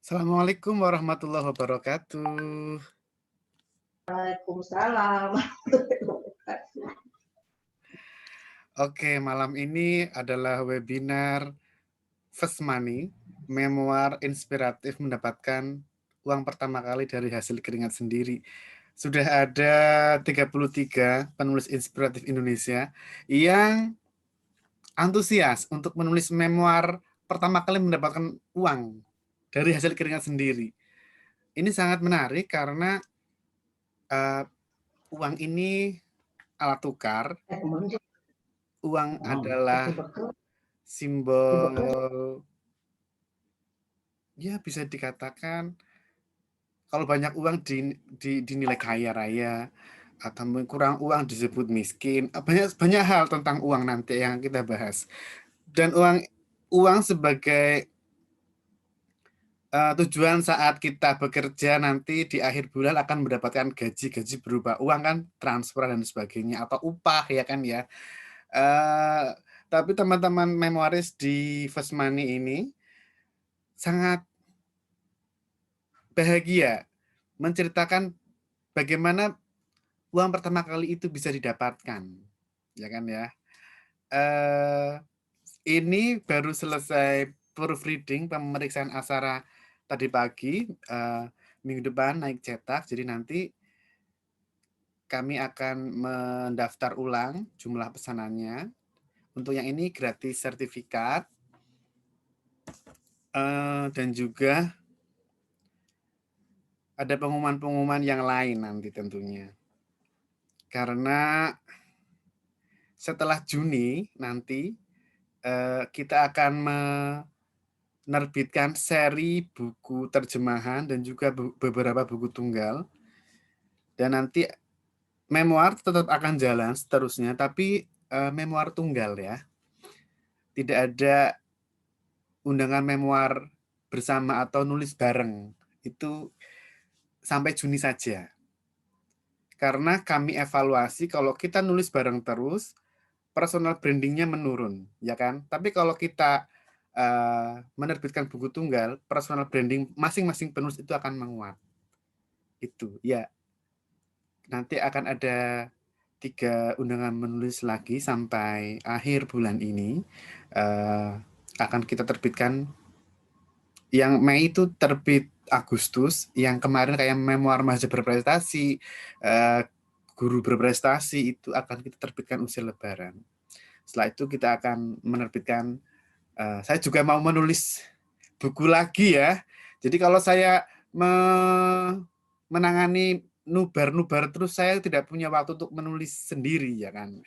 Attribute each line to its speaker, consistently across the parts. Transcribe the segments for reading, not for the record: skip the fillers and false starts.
Speaker 1: Assalamualaikum warahmatullahi wabarakatuh.
Speaker 2: Waalaikumsalam.
Speaker 1: Oke, malam ini adalah webinar First Money, memoir inspiratif mendapatkan uang pertama kali dari hasil keringat sendiri. Sudah ada 33 penulis inspiratif Indonesia yang antusias untuk menulis memoir pertama kali mendapatkan uang dari hasil keringat sendiri. Ini sangat menarik karena uh, uang ini alat tukar. Uang adalah simbol, ya bisa dikatakan kalau banyak uang dinilai kaya raya, atau kurang uang disebut miskin. Banyak banyak hal tentang uang nanti yang kita bahas. Dan uang uang sebagai tujuan saat kita bekerja nanti di akhir bulan akan mendapatkan gaji berupa uang kan, transfer dan sebagainya atau upah ya kan ya. Eh, tapi teman-teman memoris di First Money ini sangat bahagia menceritakan bagaimana uang pertama kali itu bisa didapatkan, ya kan ya. Eh, ini baru selesai proofreading pemeriksaan aksara tadi pagi. Minggu depan naik cetak, jadi nanti kami akan mendaftar ulang jumlah pesanannya. Untuk yang ini gratis sertifikat dan juga ada pengumuman-pengumuman yang lain nanti tentunya. Karena setelah Juni nanti kita akan menerbitkan seri buku terjemahan dan juga beberapa buku tunggal. Dan nanti memoir tetap akan jalan seterusnya, tapi memoir tunggal ya. Tidak ada undangan memoir bersama atau nulis bareng. Itu sampai Juni saja. Karena kami evaluasi kalau kita nulis bareng terus, personal brandingnya menurun, ya kan? Tapi kalau kita menerbitkan buku tunggal, personal branding masing-masing penulis itu akan menguat. Itu, ya. Nanti akan ada 3 undangan menulis lagi sampai akhir bulan ini. Akan kita terbitkan. Yang Mei itu terbit Agustus, yang kemarin kayak memoir mahasiswa berprestasi, guru berprestasi itu akan kita terbitkan usai Lebaran. Setelah itu kita akan menerbitkan, saya juga mau menulis buku lagi ya. Jadi kalau saya menangani nubar-nubar terus, saya tidak punya waktu untuk menulis sendiri ya kan.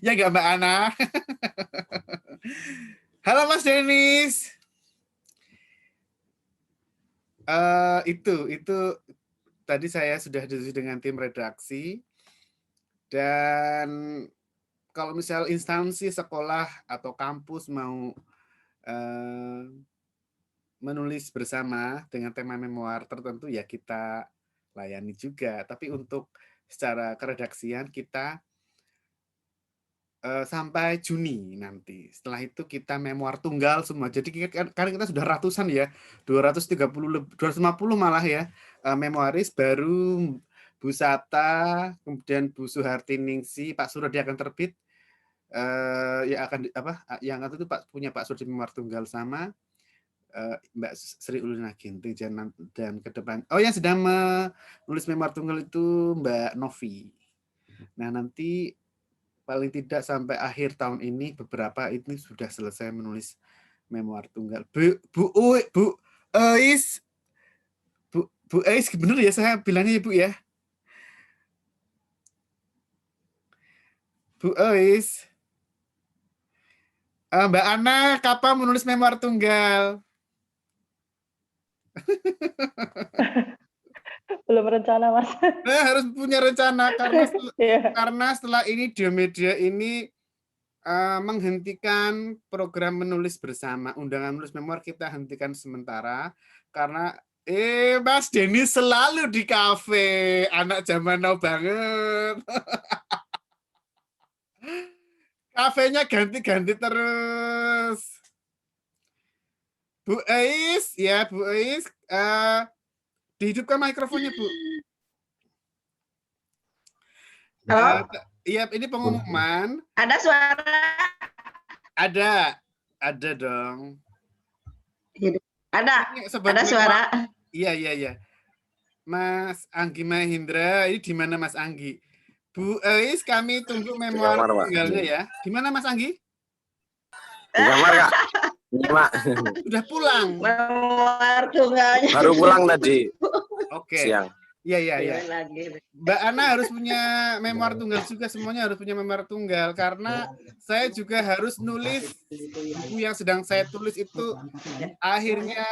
Speaker 1: Ya nggak Mbak Ana? Halo Mas Denis. Itu tadi saya sudah diskusi dengan tim redaksi, dan kalau misal instansi sekolah atau kampus mau menulis bersama dengan tema memoir tertentu ya kita layani juga. Tapi untuk secara keredaksian kita sampai Juni nanti. Setelah itu kita memoir tunggal semua. Jadi karena kita sudah ratusan ya, 230, 250 malah ya, memoaris baru Bu Sata, kemudian Bu Suhartiningsi, Pak Suradi akan terbit. Ya akan yang itu Pak punya Pak Suradi memoir tunggal sama Mbak Sri Ulina Ginting dan ke depan. Oh yang sedang menulis memoir tunggal itu Mbak Novi. Nah nanti paling tidak sampai akhir tahun ini beberapa ini sudah selesai menulis memoir tunggal. Bu Ais, Bu Ais, bener ya saya bilangnya ya Bu ya? Bu Ais, Mbak Ana kapan menulis memoir tunggal?
Speaker 3: Belum rencana, Mas.
Speaker 1: Nah, harus punya rencana karena
Speaker 3: Yeah.
Speaker 1: setelah ini Media ini menghentikan program menulis bersama. Undangan menulis memoir kita hentikan sementara karena Mas Denny selalu di kafe, anak zaman now banget. Kafenya ganti-ganti terus. Bu Ais, ya Bu Ais, dihidupkan mikrofonnya Bu.
Speaker 2: Halo?
Speaker 1: Iya, ini pengumuman.
Speaker 2: Ada suara?
Speaker 1: Ada dong.
Speaker 2: Ada,
Speaker 1: Ini
Speaker 2: ada suara.
Speaker 1: Iya. Mas Anggi Mahindra, ini di mana Mas Anggi? Bu Ais, kami tunggu
Speaker 3: Di
Speaker 1: memoir
Speaker 3: kamar, Pak.
Speaker 1: tunggalnya ya. Di mana Mas Anggi?
Speaker 3: Di kamar, Kak. Iya, Pak.
Speaker 1: Sudah pulang.
Speaker 2: Memoir tunggalnya.
Speaker 3: Baru pulang tadi
Speaker 1: Oke.
Speaker 3: siang.
Speaker 1: Iya. Mbak Ana harus punya memoir tunggal juga, semuanya harus punya memoir tunggal karena saya juga harus nulis buku yang sedang saya tulis itu akhirnya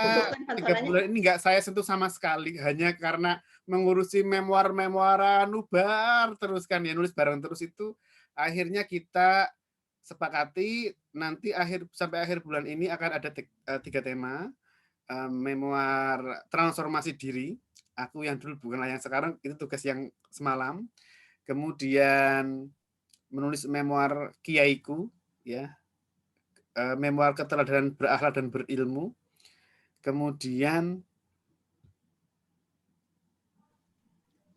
Speaker 1: 3 bulan ini nggak saya sentuh sama sekali hanya karena mengurusi memoiran nubar terus kan ya, nulis bareng terus itu akhirnya kita sepakati nanti sampai akhir bulan ini akan ada 3 tema. Memoir transformasi diri, aku yang dulu bukanlah yang sekarang, itu tugas yang semalam. Kemudian menulis memoir kiaiku, ya, memoir keteladanan berakhlak dan berilmu. Kemudian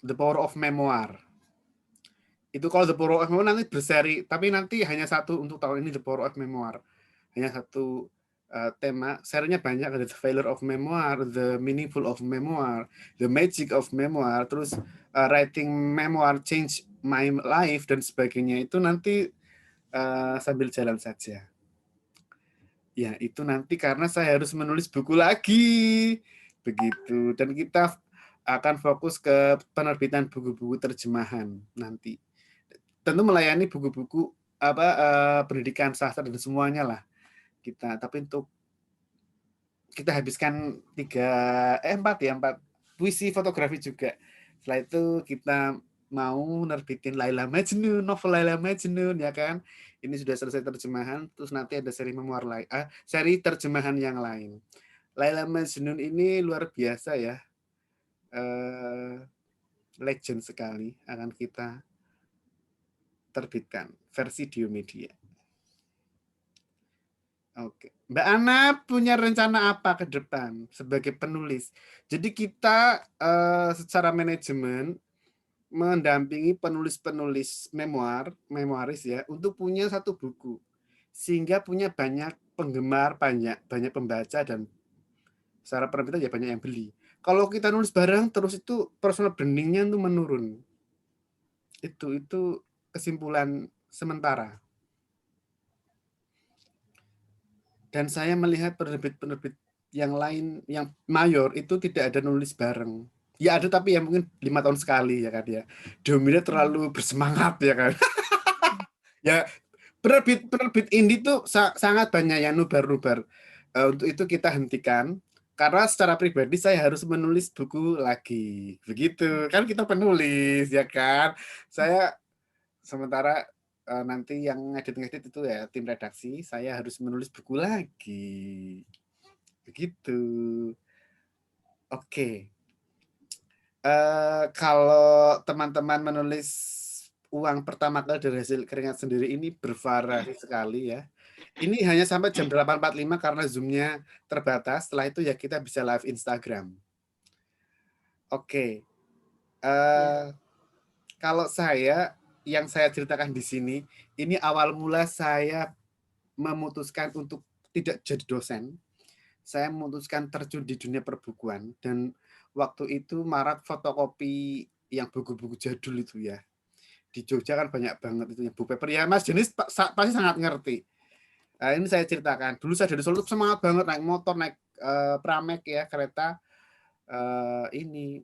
Speaker 1: The Power of Memoir. Itu kalau The Power of Memoir nanti berseri, tapi nanti hanya satu untuk tahun ini The Power of Memoir. Hanya satu tema, serinya banyak, ada The Failure of Memoir, The Meaningful of Memoir, The Magic of Memoir, terus Writing Memoir Change My Life dan sebagainya. Itu nanti sambil jalan saja. Ya, itu nanti karena saya harus menulis buku lagi. Begitu. Dan kita akan fokus ke penerbitan buku-buku terjemahan nanti. Tentu melayani buku-buku pendidikan sastra dan semuanya lah. Tapi untuk kita habiskan 4 puisi fotografi juga. Setelah itu kita mau nerbitin Laila Majnun, novel Laila Majnun ya kan. Ini sudah selesai terjemahan, terus nanti ada seri memoir lain, seri terjemahan yang lain. Laila Majnun ini luar biasa ya. Legend sekali akan kita terbitkan versi Diomedia. Oke, Mbak Ana punya rencana apa ke depan sebagai penulis? Jadi kita secara manajemen mendampingi penulis-penulis memoaris ya, untuk punya satu buku, sehingga punya banyak penggemar, banyak pembaca dan secara penerbitan ya banyak yang beli. Kalau kita nulis bareng terus itu personal branding-nya itu menurun. Itu kesimpulan sementara. Dan saya melihat penerbit-penerbit yang lain yang mayor itu tidak ada nulis bareng. Ya ada tapi ya mungkin 5 tahun sekali ya kan ya. Domina terlalu bersemangat ya kan. Ya penerbit indie tuh sangat banyak yang nubar-nubar. Untuk itu kita hentikan karena secara pribadi saya harus menulis buku lagi. Begitu. Kan kita penulis ya kan. Saya sementara nanti yang ngedit itu ya tim redaksi, saya harus menulis buku lagi. Begitu. Oke. Kalau teman-teman menulis uang pertama kali dari hasil keringat sendiri ini bervariasi sekali ya. Ini hanya sampai jam 8.45 karena Zoom-nya terbatas. Setelah itu ya kita bisa live Instagram. Oke. Kalau yang saya ceritakan di sini, ini awal mula saya memutuskan untuk tidak jadi dosen. Saya memutuskan terjun di dunia perbukuan dan waktu itu marak fotokopi yang buku-buku jadul itu ya. Di Jogja kan banyak banget itu yang buku paper ya. Mas Jenis pasti sangat ngerti. Nah, ini saya ceritakan. Dulu saya dari Solo semangat banget naik motor, naik pramek ya, kereta ini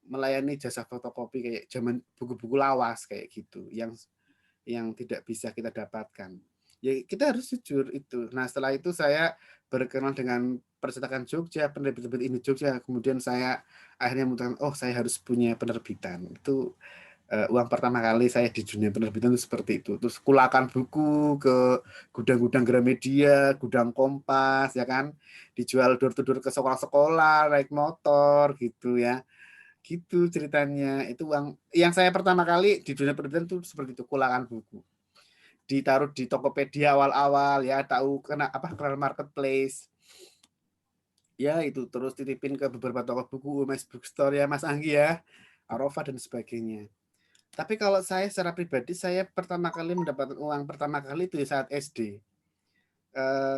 Speaker 1: melayani jasa fotokopi kayak zaman buku-buku lawas kayak gitu yang tidak bisa kita dapatkan. Ya kita harus jujur itu. Nah setelah itu saya berkenalan dengan percetakan Jogja, penerbit ini Jogja. Kemudian saya akhirnya memutuskan, saya harus punya penerbitan. Itu uang pertama kali saya di dunia penerbitan itu seperti itu. Terus kulakan buku ke gudang-gudang Gramedia, gudang Kompas, ya kan, dijual door to door ke sekolah-sekolah, naik motor gitu ya. Gitu ceritanya. Itu uang yang saya pertama kali di dunia penerbitan itu seperti itu, kulakan buku. Ditaruh di Tokopedia awal-awal ya, tahu kenal marketplace. Ya itu terus titipin ke beberapa toko buku, Mas Bookstore ya, Mas Anggi ya, Arova dan sebagainya. Tapi kalau saya secara pribadi, saya pertama kali mendapatkan uang pertama kali itu di saat SD.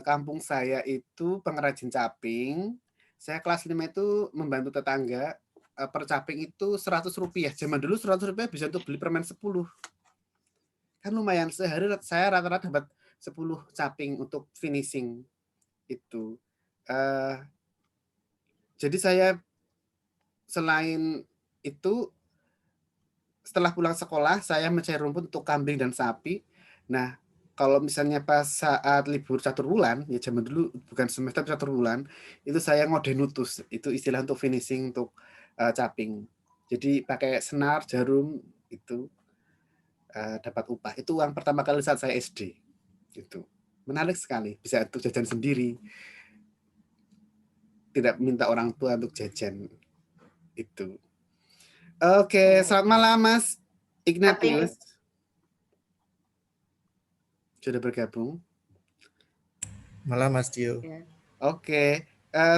Speaker 1: Kampung saya itu pengrajin caping. Saya kelas 5 itu membantu tetangga. Per caping itu Rp100. Zaman dulu Rp100 bisa untuk beli permen 10. Kan lumayan, sehari saya rata-rata dapat 10 caping untuk finishing itu. Jadi saya selain itu setelah pulang sekolah saya mencari rumput untuk kambing dan sapi. Nah, kalau misalnya pas saat libur 1 bulan, ya zaman dulu bukan semester 1 bulan, itu saya ngodenutus, itu istilah untuk finishing untuk caping. Jadi pakai senar, jarum itu dapat upah. Itu uang pertama kali saat saya SD. Itu menarik sekali, bisa untuk jajan sendiri, tidak minta orang tua untuk jajan itu. Oke, selamat malam Mas Ignatius. Sudah bergabung.
Speaker 4: Malam Mas Tio.
Speaker 1: Oke,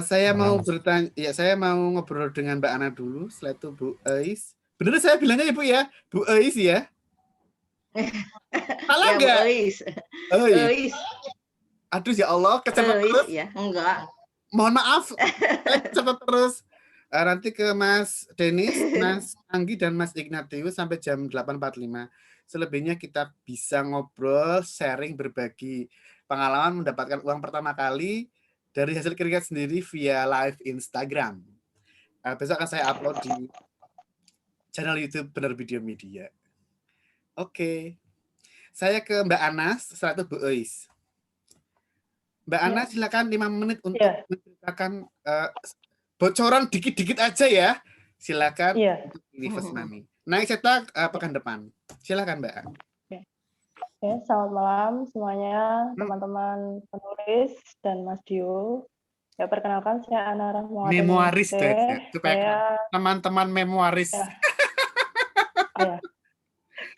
Speaker 1: saya mau
Speaker 4: Malam, Mas.
Speaker 1: bertanya, ya saya mau ngobrol dengan Mbak Ana dulu, setelah itu Bu Eis. Bener saya bilangnya ya Bu ya, Bu Eis ya? Salah
Speaker 2: Ya, Bu
Speaker 1: nggak?
Speaker 2: Eis.
Speaker 1: Eis.
Speaker 2: Eis.
Speaker 1: Aduh ya Allah, kecepatan
Speaker 2: Eis,
Speaker 1: terus.
Speaker 2: ya, enggak.
Speaker 1: Mohon maaf, saya kecepatan terus. Nanti ke Mas Denis, Mas Anggi, dan Mas Ignatius sampai jam 8.45. Selebihnya kita bisa ngobrol, sharing, berbagi pengalaman mendapatkan uang pertama kali dari hasil keringat sendiri via live Instagram. Besok akan saya upload di channel YouTube Benar Video Media. Oke. Saya ke Mbak Anas, setelah itu Bu Eis. Mbak Ana, silakan 5 menit untuk menceritakan bocoran dikit-dikit aja ya. Silakan untuk Universe Money. Naik cetak pekan depan. Silakan Mbak Ana.
Speaker 5: Ya, selamat malam semuanya, teman-teman penulis dan Mas Dio. Ya, perkenalkan saya Ana Rahmawati.
Speaker 1: Memoaris supaya teman-teman memoaris.
Speaker 5: Ya.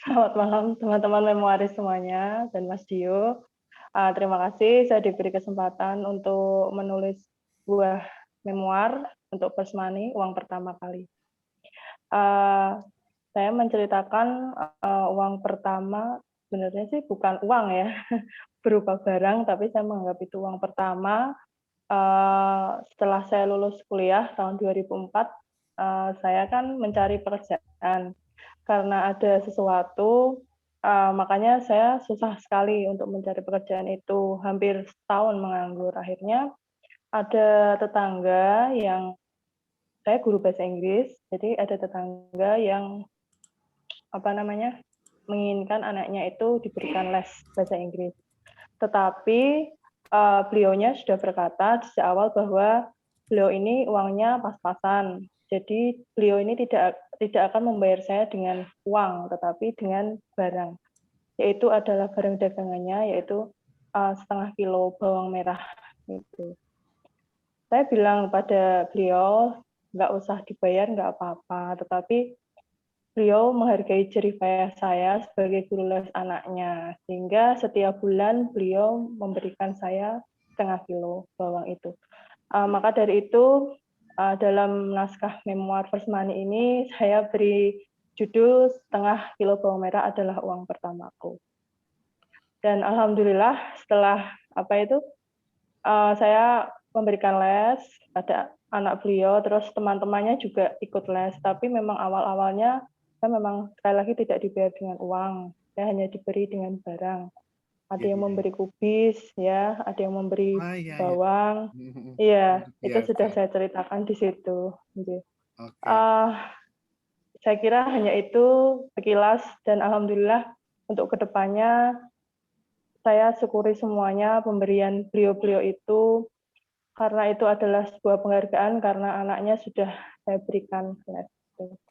Speaker 5: Selamat malam teman-teman memoaris semuanya dan Mas Dio. Terima kasih saya diberi kesempatan untuk menulis sebuah memoir untuk First Money, uang pertama kali. Saya menceritakan uang pertama, sebenarnya sih bukan uang ya, berupa barang, tapi saya menganggap itu uang pertama. Setelah saya lulus kuliah tahun 2004, saya kan mencari pekerjaan. Karena ada sesuatu, makanya saya susah sekali untuk mencari pekerjaan itu, hampir setahun menganggur. Akhirnya ada tetangga yang, saya guru bahasa Inggris, jadi ada tetangga yang menginginkan anaknya itu diberikan les bahasa Inggris. Tetapi beliaunya sudah berkata sejak awal bahwa beliau ini uangnya pas-pasan. Jadi beliau ini tidak akan membayar saya dengan uang, tetapi dengan barang. Yaitu adalah barang dagangannya, yaitu 0,5 kilo bawang merah. Gitu. Saya bilang pada beliau, nggak usah dibayar, nggak apa-apa. Tetapi beliau menghargai jerih payah saya sebagai guru les anaknya, sehingga setiap bulan beliau memberikan saya 0,5 kilo bawang itu. Maka dari itu, dalam naskah memoir First Money ini, saya beri judul 0,5 kilo bawang merah adalah uang pertamaku. Dan alhamdulillah setelah saya memberikan les pada anak beliau, terus teman-temannya juga ikut les, tapi memang awal-awalnya saya memang sekali lagi tidak dibayar dengan uang, saya hanya diberi dengan barang. Ada yang memberi kubis, ya, ada yang memberi bawang, iya, itu sudah saya ceritakan di situ. Saya kira hanya itu sekilas, dan alhamdulillah untuk kedepannya saya syukuri semuanya pemberian beliau-beliau itu, karena itu adalah sebuah penghargaan karena anaknya sudah saya berikan les.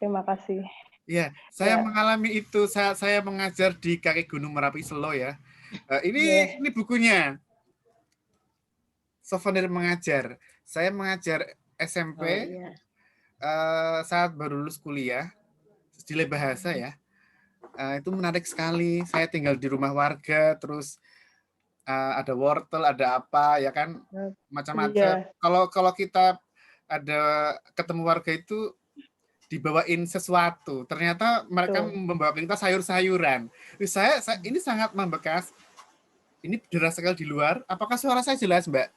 Speaker 5: Terima kasih.
Speaker 1: Ya, saya mengalami itu saat saya mengajar di kaki Gunung Merapi Selo ya. Ini bukunya. Souvenir mengajar. Saya mengajar SMP saat baru lulus kuliah, stile bahasa ya. Itu menarik sekali. Saya tinggal di rumah warga, terus ada wortel, ada apa ya kan, macam-macam.
Speaker 5: Iya.
Speaker 1: Kalau kita ada ketemu warga itu dibawain sesuatu, ternyata mereka
Speaker 5: Betul.
Speaker 1: membawa kita sayur-sayuran. Saya ini sangat membekas. Ini deras sekali di luar. Apakah suara saya jelas, Mbak?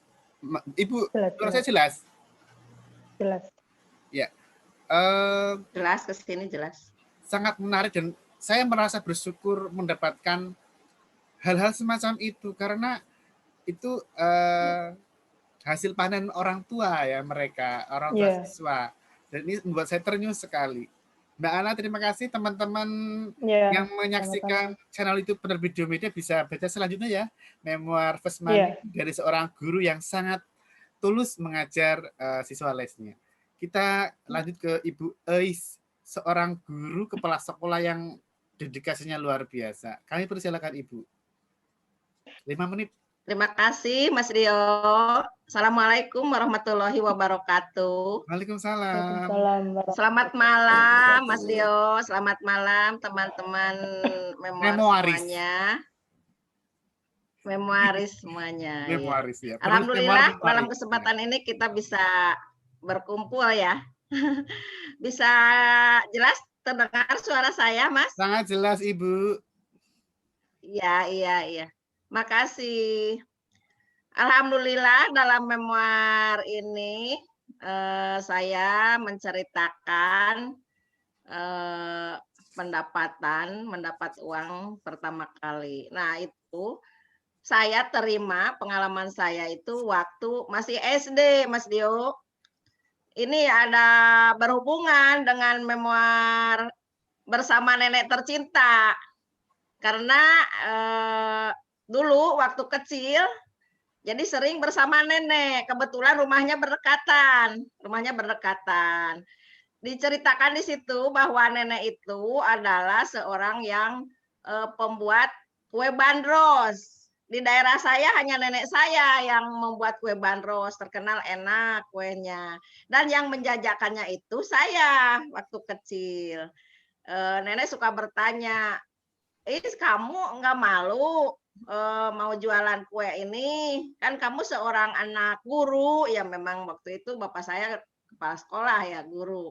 Speaker 1: Ibu,
Speaker 5: Jelas,
Speaker 1: suara saya
Speaker 5: jelas.
Speaker 1: jelas?
Speaker 5: Jelas.
Speaker 1: Ya.
Speaker 2: Jelas, ke sini jelas.
Speaker 1: Sangat menarik dan saya merasa bersyukur mendapatkan hal-hal semacam itu karena itu hasil panen orang tua ya mereka, orang tua
Speaker 5: Iya.
Speaker 1: siswa. Dan ini membuat saya ternyuh sekali. Mbak Ana, terima kasih. Teman-teman
Speaker 5: Iya,
Speaker 1: yang menyaksikan
Speaker 5: sama-sama.
Speaker 1: channel YouTube Penerbit Media bisa baca selanjutnya ya. Memoir
Speaker 5: Iya.
Speaker 1: Fesmani dari seorang guru yang sangat tulus mengajar siswa lesnya. Kita lanjut ke Ibu Eis, seorang guru kepala sekolah yang dedikasinya luar biasa. Kami persilakan Ibu. 5 menit.
Speaker 2: Terima kasih Mas Rio. Assalamualaikum warahmatullahi wabarakatuh.
Speaker 1: Waalaikumsalam.
Speaker 5: Waalaikumsalam.
Speaker 2: Selamat malam Mas Rio. Selamat malam teman-teman memoir
Speaker 1: Memoaris.
Speaker 2: semuanya. Memoaris semuanya. Ya.
Speaker 1: Memoaris ya.
Speaker 2: Alhamdulillah
Speaker 1: memoaris.
Speaker 2: dalam kesempatan ini kita bisa berkumpul ya. Bisa jelas terdengar suara saya, Mas?
Speaker 1: Sangat jelas, Ibu.
Speaker 2: Iya. Makasih. Alhamdulillah dalam memoir ini saya menceritakan mendapat uang pertama kali. Nah, itu saya terima pengalaman saya itu waktu masih SD, Mas Dio. Ini ada berhubungan dengan memoir bersama nenek tercinta. Karena dulu waktu kecil, jadi sering bersama nenek. Kebetulan rumahnya berdekatan. Diceritakan di situ bahwa nenek itu adalah seorang yang pembuat kue bandros. Di daerah saya hanya nenek saya yang membuat kue bandros, terkenal enak kuenya. Dan yang menjajakannya itu saya waktu kecil. Nenek suka bertanya, kamu nggak malu mau jualan kue ini? Kan kamu seorang anak guru, ya memang waktu itu bapak saya kepala sekolah ya, guru.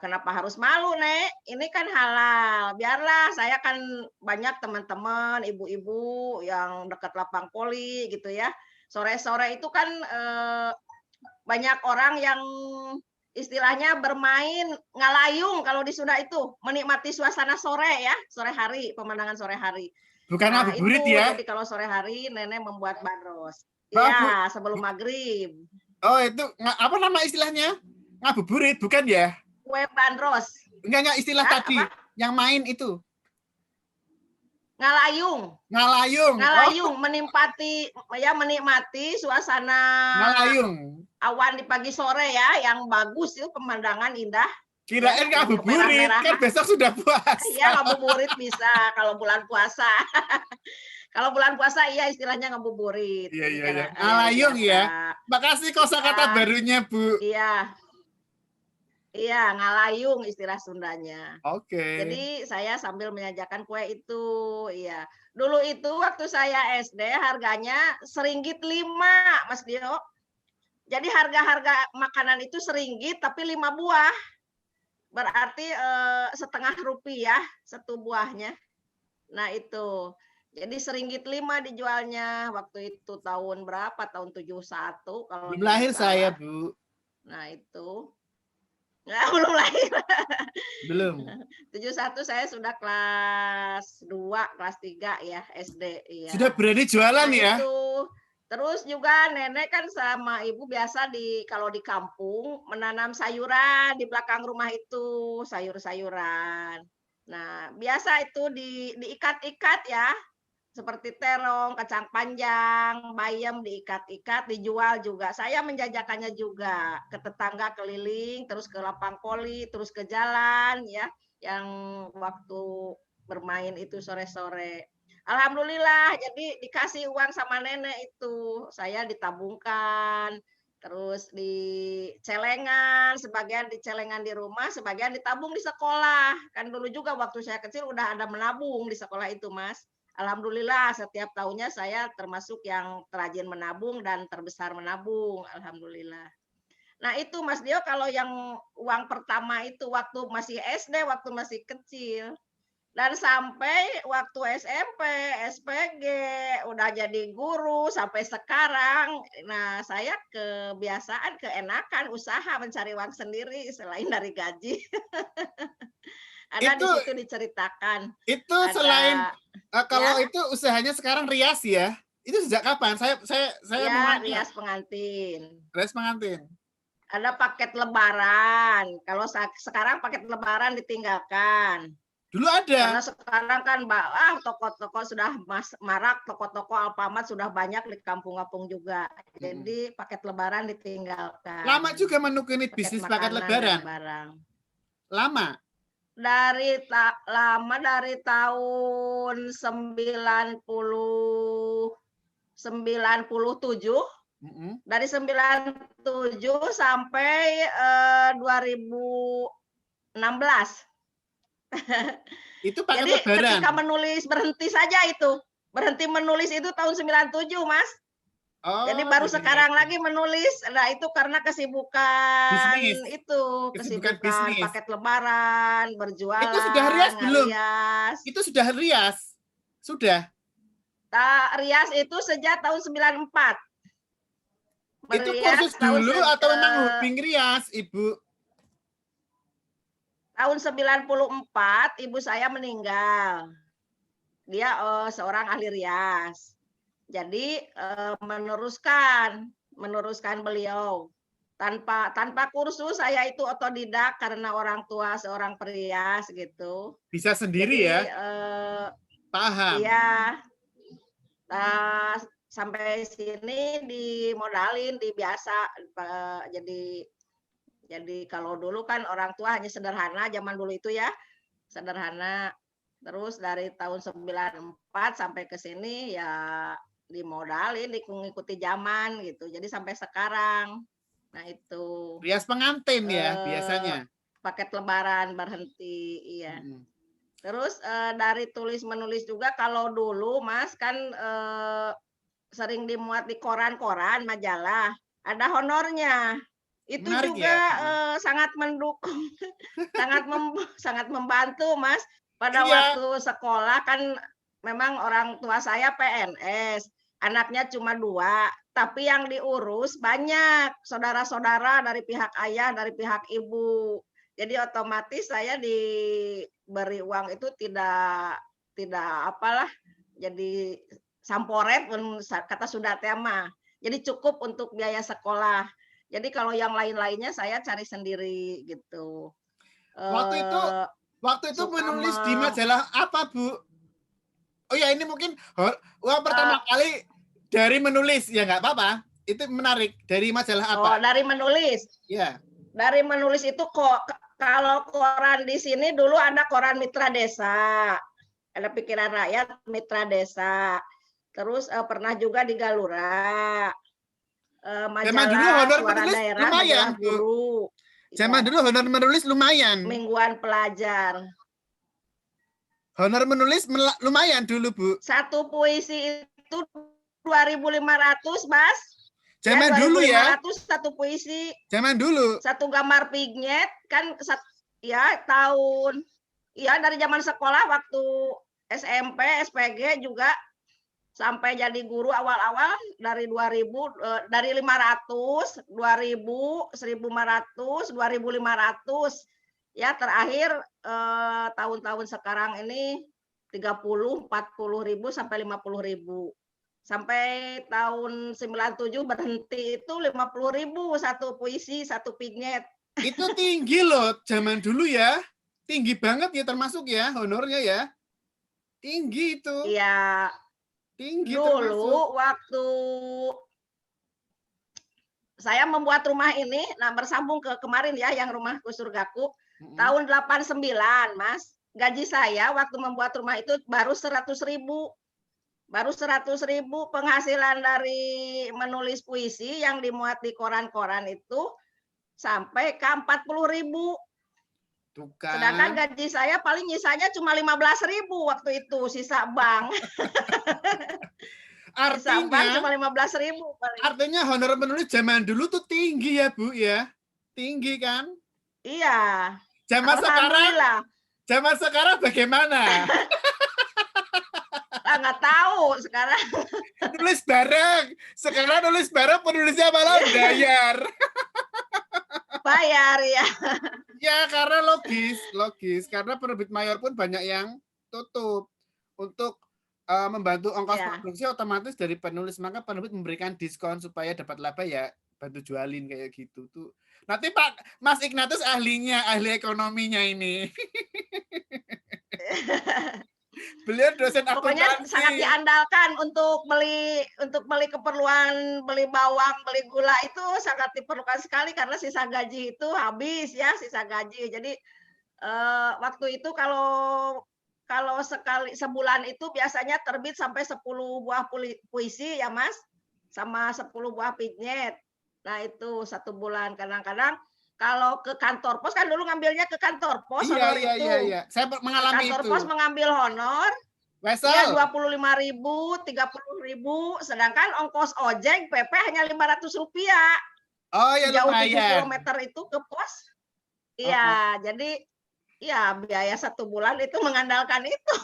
Speaker 2: Kenapa harus malu, Nek? Ini kan halal. Biarlah, saya kan banyak teman-teman, ibu-ibu yang dekat lapang poli gitu ya. Sore-sore itu kan banyak orang yang istilahnya bermain ngalayung kalau di Sunda itu, menikmati suasana sore ya, sore hari, pemandangan sore hari.
Speaker 1: Bukan ngabuburit ya?
Speaker 2: Jadi kalau sore hari nenek membuat bandros. Iya, sebelum maghrib.
Speaker 1: Oh, itu apa nama istilahnya? Ngabuburit, bukan ya?
Speaker 2: Kue bandros.
Speaker 1: Enggak istilah tadi. Apa? Yang main itu.
Speaker 2: Ngalayung. Menikmati suasana
Speaker 1: ngalayung.
Speaker 2: Awan di pagi sore ya, yang bagus itu pemandangan indah.
Speaker 1: Kirain ngabuburit, kan besok sudah puasa.
Speaker 2: Iya, ngabuburit bisa kalau bulan puasa. Kalau bulan puasa iya istilahnya ngabuburit.
Speaker 1: Iya. Ngalayung ya. Makasih kosakata barunya, Bu.
Speaker 2: Iya, ngalayung istilah Sundanya.
Speaker 1: Oke.
Speaker 2: Jadi saya sambil menyajikan kue itu, iya. Dulu itu waktu saya SD harganya Rp1.5, Mas Dio. Jadi harga makanan itu Rp1 tapi 5 buah. Berarti setengah rupiah satu buahnya. Nah itu. Jadi Rp1.5 dijualnya waktu itu tahun berapa? Tahun 71 kalau
Speaker 1: belum lahir saya, Bu.
Speaker 2: Nah itu. Nah, belum lahir.
Speaker 1: Belum.
Speaker 2: 71 saya sudah kelas 2, kelas 3 ya, SD. Iya.
Speaker 1: Sudah berani jualan ya?
Speaker 2: Itu. Terus juga nenek kan sama ibu biasa kalau di kampung menanam sayuran di belakang rumah itu, sayur-sayuran. Nah, biasa itu diikat-ikat ya. Seperti terong, kacang panjang, bayam diikat-ikat, dijual juga. Saya menjajakannya juga ke tetangga keliling, terus ke lapang poli, terus ke jalan ya, yang waktu bermain itu sore-sore. Alhamdulillah, jadi dikasih uang sama nenek itu, saya ditabungkan, terus di celengan, sebagian di celengan di rumah, sebagian ditabung di sekolah. Kan dulu juga waktu saya kecil udah ada menabung di sekolah itu, Mas. Alhamdulillah setiap tahunnya saya termasuk yang terajin menabung dan terbesar menabung, alhamdulillah. Nah itu Mas Dio kalau yang uang pertama itu waktu masih SD, waktu masih kecil. Dan sampai waktu SMP, SPG, udah jadi guru sampai sekarang. Nah saya kebiasaan, keenakan usaha mencari uang sendiri selain dari gaji. Ada di
Speaker 1: Itu
Speaker 2: situ diceritakan.
Speaker 1: itu selain
Speaker 2: Ada
Speaker 1: kalau
Speaker 2: ya,
Speaker 1: itu usahanya sekarang rias ya. Itu sejak kapan? Saya mau
Speaker 2: ya
Speaker 1: nanya.
Speaker 2: rias pengantin.
Speaker 1: Rias pengantin.
Speaker 2: Ada paket lebaran. Kalau sekarang paket lebaran ditinggalkan.
Speaker 1: Dulu ada.
Speaker 2: Karena sekarang kan toko-toko sudah marak, toko-toko Alfamart sudah banyak di kampung-kampung juga. Jadi paket lebaran ditinggalkan.
Speaker 1: Lama juga menekuni bisnis paket
Speaker 2: makanan
Speaker 1: lebaran.
Speaker 2: dan barang.
Speaker 1: Lama.
Speaker 2: Dari tahun 97.
Speaker 1: Mm-mm.
Speaker 2: Dari 97 sampai 2016.
Speaker 1: Itu paket
Speaker 2: Jadi
Speaker 1: lebaran.
Speaker 2: ketika menulis berhenti saja itu. Berhenti menulis itu tahun 97, Mas.
Speaker 1: Oh,
Speaker 2: Jadi baru
Speaker 1: jadi
Speaker 2: sekarang
Speaker 1: lagi.
Speaker 2: lagi menulis. Nah, itu karena kesibukan
Speaker 1: Bisnis.
Speaker 2: itu,
Speaker 1: Kesibukan
Speaker 2: kesibukan
Speaker 1: bisnis.
Speaker 2: paket lebaran, berjualan,
Speaker 1: Itu sudah rias belum?
Speaker 2: ngerias.
Speaker 1: Itu sudah rias. Sudah.
Speaker 2: Rias itu sejak tahun 94.
Speaker 1: Itu
Speaker 2: Merias
Speaker 1: kursus dulu atau memang hobi rias, Ibu?
Speaker 2: tahun 94 ibu saya meninggal. Dia seorang ahli rias. Jadi meneruskan beliau. Tanpa kursus saya itu otodidak karena orang tua seorang perias gitu.
Speaker 1: Bisa sendiri.
Speaker 2: Jadi,
Speaker 1: ya? Paham.
Speaker 2: Iya. Sampai sini dimodalin, jadi kalau dulu kan orang tua hanya sederhana, zaman dulu itu ya, sederhana. Terus dari tahun 94 sampai ke sini ya dimodalin, mengikuti zaman gitu. Jadi sampai sekarang. Nah itu.
Speaker 1: Rias pengantin ya biasanya.
Speaker 2: Paket lebaran berhenti, iya. Terus dari tulis menulis juga kalau dulu Mas kan sering dimuat di koran-koran, majalah, ada honornya. Itu
Speaker 1: Menarik
Speaker 2: juga
Speaker 1: ya?
Speaker 2: sangat mendukung, sangat membantu Mas. Pada
Speaker 1: Iya.
Speaker 2: waktu sekolah kan memang orang tua saya PNS, anaknya cuma 2, tapi yang diurus banyak, saudara-saudara dari pihak ayah, dari pihak ibu. Jadi otomatis saya diberi uang itu tidak apalah, jadi samporet kata sudah tema. Jadi cukup untuk biaya sekolah. Jadi kalau yang lain-lainnya saya cari sendiri gitu.
Speaker 1: Waktu itu menulis di majalah apa, Bu? Oh ya, ini mungkin uang pertama kali dari menulis, ya nggak apa-apa. Itu menarik. Dari majalah apa?
Speaker 2: Oh, dari menulis.
Speaker 1: Ya.
Speaker 2: Dari menulis itu kok kalau koran di sini dulu ada koran Mitra Desa. Ada Pikiran Rakyat, Mitra Desa. Terus pernah juga di Galura.
Speaker 1: Zaman dulu honor
Speaker 2: Suara
Speaker 1: menulis
Speaker 2: Daerah,
Speaker 1: lumayan,
Speaker 2: majalah guru.
Speaker 1: Zaman dulu honor menulis lumayan.
Speaker 2: Mingguan pelajar.
Speaker 1: Honor menulis lumayan dulu, Bu.
Speaker 2: Satu puisi itu 2.500, Mas.
Speaker 1: Zaman dulu ya.
Speaker 2: 2.500 satu puisi.
Speaker 1: Zaman dulu.
Speaker 2: Satu gambar vignet kan ya dari zaman sekolah waktu SMP, SPG juga sampai jadi guru awal-awal dari 2000, dari 500, 2000, 1.500, 2.500. Ya terakhir tahun-tahun sekarang ini 30, 40.000 sampai 50.000. Sampai tahun 97 berhenti itu 50.000 satu puisi, satu vignet.
Speaker 1: Itu tinggi loh zaman dulu ya. Tinggi banget ya termasuk ya honornya ya. Tinggi itu.
Speaker 2: Iya.
Speaker 1: Tinggi
Speaker 2: dulu
Speaker 1: termasuk.
Speaker 2: Waktu saya membuat rumah ini, nah bersambung ke kemarin ya yang rumahku surgaku, tahun 89, Mas. Gaji saya waktu membuat rumah itu baru 100.000. Baru 100.000 penghasilan dari menulis puisi yang dimuat di koran-koran itu sampai ke 40.000.
Speaker 1: Tuh
Speaker 2: Sedangkan
Speaker 1: kan.
Speaker 2: gaji saya paling nyisanya cuma 15.000 waktu itu, sisa bank. Sisa bank
Speaker 1: Artinya,
Speaker 2: cuma 15.000 paling.
Speaker 1: artinya honor menulis zaman dulu tuh tinggi ya Bu ya. Tinggi kan?
Speaker 2: Iya.
Speaker 1: Zaman sekarang,
Speaker 2: Alhamdulillah.
Speaker 1: zaman sekarang bagaimana?
Speaker 2: Nggak tahu sekarang.
Speaker 1: Nulis bareng. Sekarang nulis bareng penulisnya malah bayar.
Speaker 2: Bayar ya.
Speaker 1: Ya karena logis. Karena penerbit mayor pun banyak yang tutup. Untuk membantu ongkos
Speaker 2: Ya.
Speaker 1: produksi otomatis dari penulis, maka penerbit memberikan diskon supaya dapat laba ya bantu jualin kayak gitu tuh. Nanti Pak Mas Ignatius ahli ekonominya ini. Beliau dosen
Speaker 2: Pokoknya
Speaker 1: akuntansi.
Speaker 2: sangat diandalkan untuk beli keperluan, beli bawang, beli gula itu sangat diperlukan sekali karena sisa gaji itu habis ya, sisa gaji. Jadi waktu itu kalau sebulan itu biasanya terbit sampai 10 buah puisi ya Mas, sama 10 buah vignette. Nah itu 1 bulan. Kadang-kadang kalau ke kantor pos, kan dulu ngambilnya ke kantor pos honor itu.
Speaker 1: Iya. Saya mengalami
Speaker 2: Kantor
Speaker 1: itu.
Speaker 2: pos mengambil honor,
Speaker 1: Wesel.
Speaker 2: ya 25.000, 30.000, sedangkan ongkos ojek PP hanya 500 rupiah.
Speaker 1: Oh ya
Speaker 2: Jauh 7
Speaker 1: lumayan.
Speaker 2: kilometer itu ke pos. Iya, jadi ya biaya 1 bulan itu mengandalkan itu.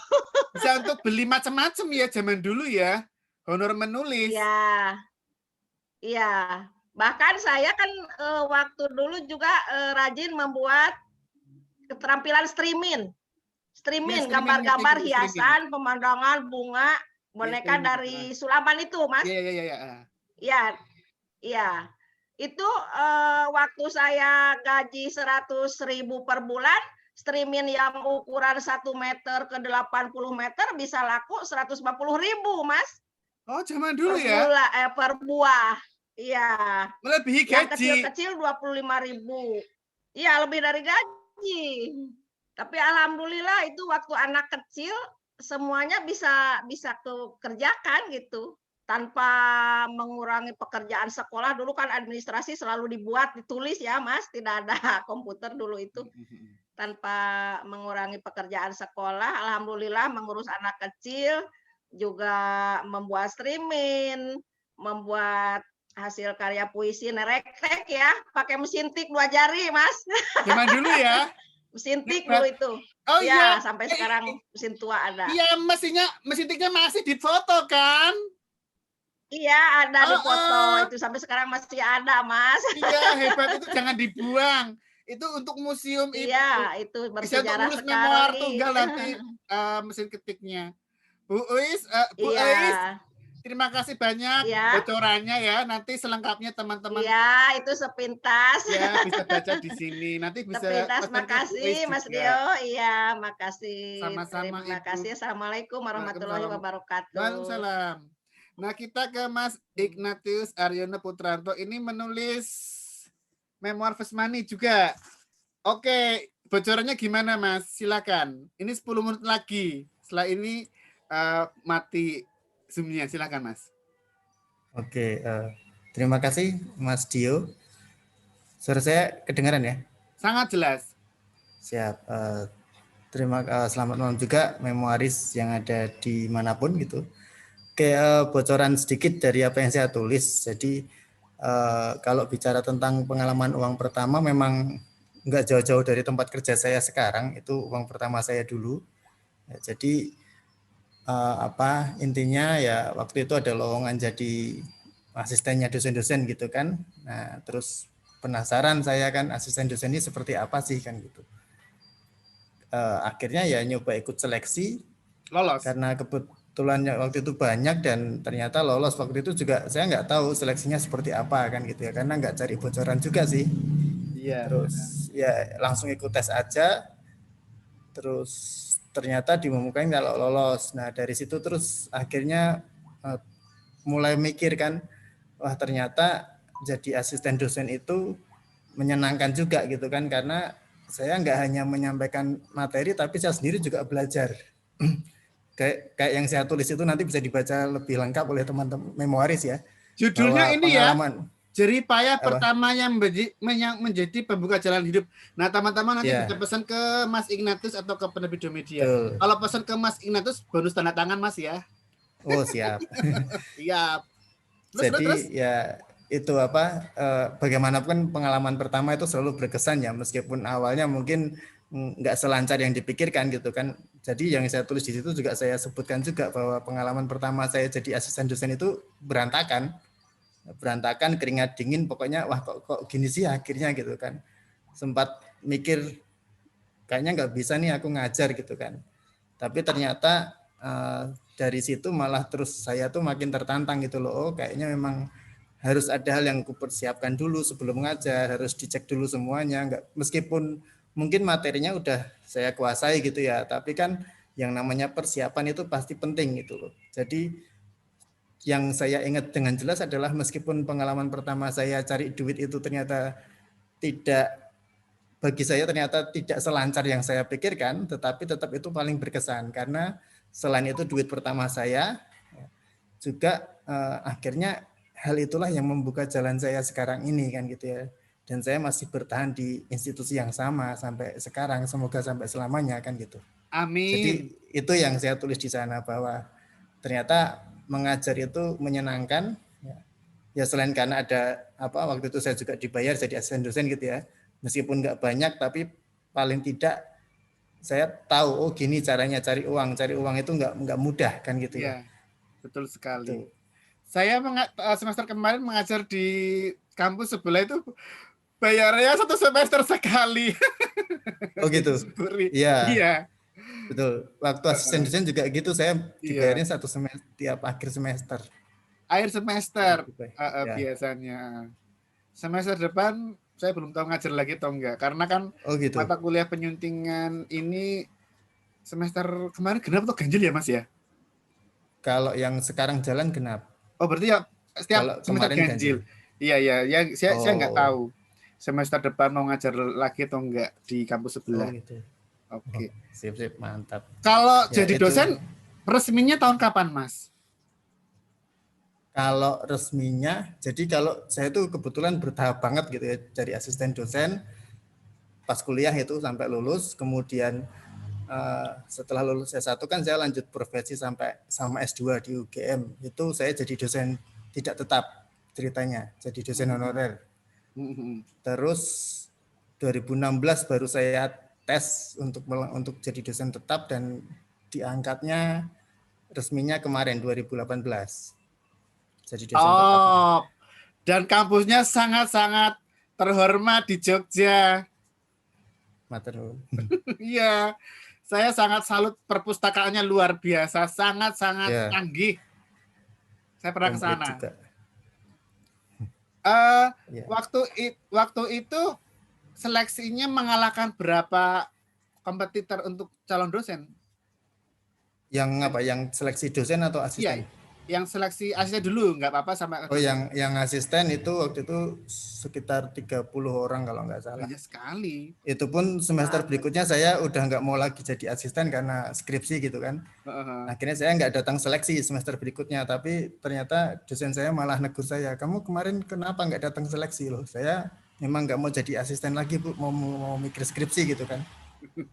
Speaker 1: Bisa untuk beli macam-macam ya zaman dulu ya. Honor menulis.
Speaker 2: Iya. Bahkan saya kan waktu dulu juga rajin membuat keterampilan streaming.
Speaker 1: streaming,
Speaker 2: Gambar-gambar
Speaker 1: ngerti,
Speaker 2: hiasan, pemandangan, bunga, boneka
Speaker 1: streaming,
Speaker 2: dari Sulaman itu, Mas.
Speaker 1: Iya.
Speaker 2: Iya. Itu waktu saya gaji 100.000 per bulan, streaming yang ukuran 1 meter ke 80 meter bisa laku 140.000, Mas.
Speaker 1: Oh, zaman dulu
Speaker 2: per buah. Iya.
Speaker 1: Melebihi gaji.
Speaker 2: Yang kecil-kecil 25.000. Iya, lebih dari gaji. Tapi alhamdulillah itu waktu anak kecil semuanya bisa kerjakan gitu. Tanpa mengurangi pekerjaan sekolah. Dulu kan administrasi selalu dibuat, ditulis ya Mas. Tidak ada komputer dulu itu. Tanpa mengurangi pekerjaan sekolah. Alhamdulillah mengurus anak kecil. Juga membuat streaming. Membuat hasil karya puisi nerek-tek ya. Pakai mesin tik 2 jari Mas.
Speaker 1: Zaman dulu ya.
Speaker 2: Mesin tik dulu itu.
Speaker 1: Oh iya.
Speaker 2: Sampai sekarang mesin tua ada.
Speaker 1: Iya, mesin tiknya masih difoto kan?
Speaker 2: Iya, ada di foto. Itu sampai sekarang masih ada, Mas.
Speaker 1: Iya, hebat itu jangan dibuang. Itu untuk museum itu.
Speaker 2: Iya, itu bersejarah
Speaker 1: bisa untuk
Speaker 2: sekali.
Speaker 1: memoir tunggal nanti mesin ketiknya. Bu Uis, terima kasih banyak bocorannya ya. Nanti selengkapnya teman-teman.
Speaker 2: Iya, itu sepintas.
Speaker 1: Ya, bisa baca di sini. Nanti bisa.
Speaker 2: Sepintas, makasih Mas Dio. Iya, makasih.
Speaker 1: Sama-sama.
Speaker 2: Terima kasih. Assalamualaikum warahmatullahi wabarakatuh.
Speaker 1: Waalaikumsalam. Nah, kita ke Mas Ignatius Aryono Putranto. Ini menulis memoir Vesmani juga. Oke, bocorannya gimana Mas? Silakan. Ini 10 menit lagi. Setelah ini mati Zoom-nya. Silakan Mas.
Speaker 4: Oke, terima kasih Mas Dio. Suara saya kedengaran ya?
Speaker 1: Sangat jelas.
Speaker 4: Siap. Selamat malam juga memoaris yang ada di manapun gitu. Oke, bocoran sedikit dari apa yang saya tulis. Jadi kalau bicara tentang pengalaman uang pertama, memang nggak jauh-jauh dari tempat kerja saya sekarang. Itu uang pertama saya dulu. Ya, jadi intinya ya waktu itu ada lowongan jadi asistennya dosen-dosen gitu kan. Nah terus penasaran saya kan asisten dosen ini seperti apa sih kan gitu. Akhirnya ya nyoba ikut seleksi.
Speaker 1: Lolos.
Speaker 4: Karena kebetulan waktu itu banyak dan ternyata lolos. Waktu itu juga saya nggak tahu seleksinya seperti apa kan gitu ya. Karena nggak cari bocoran juga sih.
Speaker 1: Iya.
Speaker 4: Terus ya langsung ikut tes aja. Terus ternyata dimungkinkan kalau lolos. Nah dari situ terus akhirnya mulai mikir kan, wah ternyata jadi asisten dosen itu menyenangkan juga gitu kan, karena saya nggak hanya menyampaikan materi tapi saya sendiri juga belajar. Kayak yang saya tulis itu nanti bisa dibaca lebih lengkap oleh teman-teman memoaris ya.
Speaker 1: Judulnya ini ya. Jerih payah
Speaker 4: Apa?
Speaker 1: pertama yang menjadi pembuka jalan hidup. Nah, teman-teman nanti
Speaker 4: Iya.
Speaker 1: bisa pesan ke Mas Ignatius atau ke penerbit Media.
Speaker 4: Betul.
Speaker 1: Kalau pesan ke Mas Ignatius, bonus tanda tangan Mas ya.
Speaker 4: Oh, siap.
Speaker 1: Iya.
Speaker 4: Jadi ya itu bagaimanapun pengalaman pertama itu selalu berkesan ya, meskipun awalnya mungkin nggak selancar yang dipikirkan gitu kan. Jadi yang saya tulis di situ juga saya sebutkan juga bahwa pengalaman pertama saya jadi asisten dosen itu berantakan, keringat dingin, pokoknya wah kok gini sih akhirnya gitu kan. Sempat mikir kayaknya nggak bisa nih aku ngajar gitu kan. Tapi ternyata dari situ malah terus saya tuh makin tertantang gitu loh. Oh, kayaknya memang harus ada hal yang kupersiapkan dulu sebelum ngajar, harus dicek dulu semuanya. Nggak, meskipun mungkin materinya udah saya kuasai gitu ya, tapi kan yang namanya persiapan itu pasti penting gitu loh. Jadi yang saya ingat dengan jelas adalah meskipun pengalaman pertama saya cari duit itu ternyata bagi saya ternyata tidak selancar yang saya pikirkan, tetapi tetap itu paling berkesan karena selain itu duit pertama saya juga akhirnya hal itulah yang membuka jalan saya sekarang ini kan gitu ya. Dan saya masih bertahan di institusi yang sama sampai sekarang, semoga sampai selamanya kan gitu.
Speaker 1: Amin.
Speaker 4: Jadi itu yang saya tulis di sana bahwa ternyata mengajar itu menyenangkan. Ya selain karena ada waktu itu saya juga dibayar jadi asisten dosen gitu ya. Meskipun nggak banyak tapi paling tidak saya tahu oh gini caranya cari uang. Cari uang itu nggak mudah kan gitu ya.
Speaker 1: Betul sekali.
Speaker 4: Betul.
Speaker 1: Saya semester kemarin mengajar di kampus sebelah itu bayarnya 1 semester sekali.
Speaker 4: Oh gitu. Iya.
Speaker 1: Iya.
Speaker 4: Betul. Waktu asisten dosen juga gitu, saya dibayarin 1 semester tiap akhir semester.
Speaker 1: Akhir semester
Speaker 4: ya.
Speaker 1: Biasanya. Semester depan saya belum tahu ngajar lagi atau enggak, karena kan
Speaker 4: gitu.
Speaker 1: mata kuliah penyuntingan ini semester kemarin genap atau ganjil ya Mas ya?
Speaker 4: Kalau yang sekarang jalan genap.
Speaker 1: Oh berarti ya setiap
Speaker 4: kalau
Speaker 1: semester ganjil. Iya, saya nggak tahu semester depan mau ngajar lagi atau enggak di kampus sebelah.
Speaker 4: Gitu.
Speaker 1: Oke.
Speaker 4: Sip, mantap.
Speaker 1: Kalau jadi dosen resminya tahun kapan Mas?
Speaker 4: Kalau resminya, jadi kalau saya tuh kebetulan bertahap banget gitu ya, dari asisten dosen pas kuliah itu sampai lulus, kemudian setelah lulus S1 kan saya lanjut profesi sama S2 di UGM. Itu saya jadi dosen tidak tetap ceritanya, jadi dosen honorer. Terus 2016 baru saya tes untuk jadi dosen tetap dan diangkatnya resminya kemarin 2018. Jadi dosen tetap.
Speaker 1: Dan kampusnya sangat-sangat terhormat di Jogja.
Speaker 4: Matur.
Speaker 1: Iya. Saya sangat salut, perpustakaannya luar biasa, sangat-sangat canggih. Saya pernah ke sana. Waktu itu seleksinya mengalahkan berapa kompetitor untuk calon dosen?
Speaker 4: Yang apa? Yang seleksi dosen atau asisten?
Speaker 1: Iya, yang seleksi asisten dulu, nggak apa-apa sama.
Speaker 4: Oh, yang asisten itu waktu itu sekitar 30 orang kalau nggak salah.
Speaker 1: Banyak sekali.
Speaker 4: Itu pun semester berikutnya saya udah nggak mau lagi jadi asisten karena skripsi gitu kan. Akhirnya saya nggak datang seleksi semester berikutnya, tapi ternyata dosen saya malah negur saya, kamu kemarin kenapa nggak datang seleksi loh? Saya memang nggak mau jadi asisten lagi Bu, mau mikir skripsi gitu kan.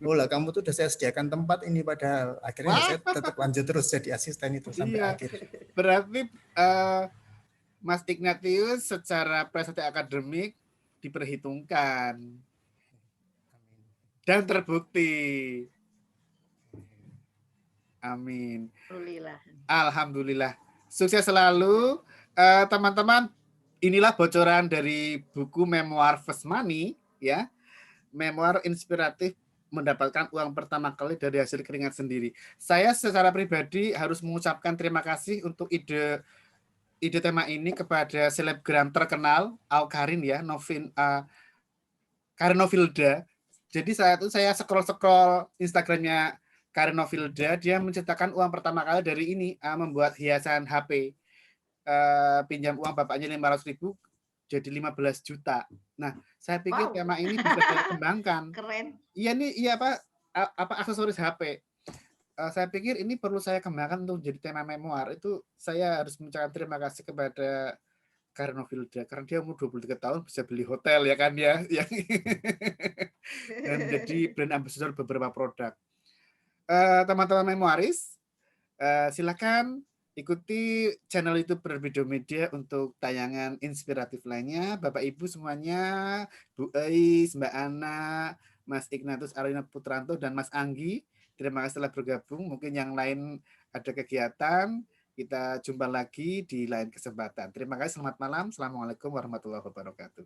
Speaker 4: Oh lah, kamu tuh udah saya sediakan tempat ini, padahal akhirnya saya tetap lanjut terus jadi asisten itu sampai akhir.
Speaker 1: Berarti Mas Ignatius secara prestasi akademik diperhitungkan dan terbukti. Amin. Alhamdulillah. Sukses selalu teman-teman. Inilah bocoran dari buku Memoir First Money ya. Memoir inspiratif mendapatkan uang pertama kali dari hasil keringat sendiri. Saya secara pribadi harus mengucapkan terima kasih untuk ide tema ini kepada selebgram terkenal Awkarin ya, Karin Novilda. Jadi saya scroll Instagramnya Karin Novilda, dia menceritakan uang pertama kali dari ini membuat hiasan HP. Pinjam uang bapaknya 500.000 jadi 15 juta. Nah, saya pikir tema ini bisa dikembangkan.
Speaker 2: Keren.
Speaker 1: Iya apa aksesoris HP. Saya pikir ini perlu saya kembangkan untuk jadi tema memoir. Itu saya harus mengucapkan terima kasih kepada Karnovilda, karena dia umur 23 tahun bisa beli hotel ya kan ya, yang dan jadi brand ambassador beberapa produk. Teman-teman memoaris, silakan ikuti channel YouTube Berbido Media untuk tayangan inspiratif lainnya. Bapak Ibu semuanya, Bu Eis, Mbak Ana, Mas Ignatius Arina Putranto, dan Mas Anggi, terima kasih telah bergabung. Mungkin yang lain ada kegiatan, kita jumpa lagi di lain kesempatan. Terima kasih, selamat malam. Assalamualaikum warahmatullahi wabarakatuh.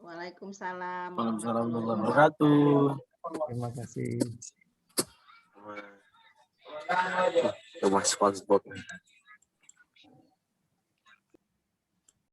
Speaker 2: Waalaikumsalam
Speaker 3: Waalaikumsalam warahmatullahi
Speaker 2: warahmatullahi
Speaker 3: wabarakatuh.
Speaker 4: Terima kasih.
Speaker 3: Mas SpongeBob.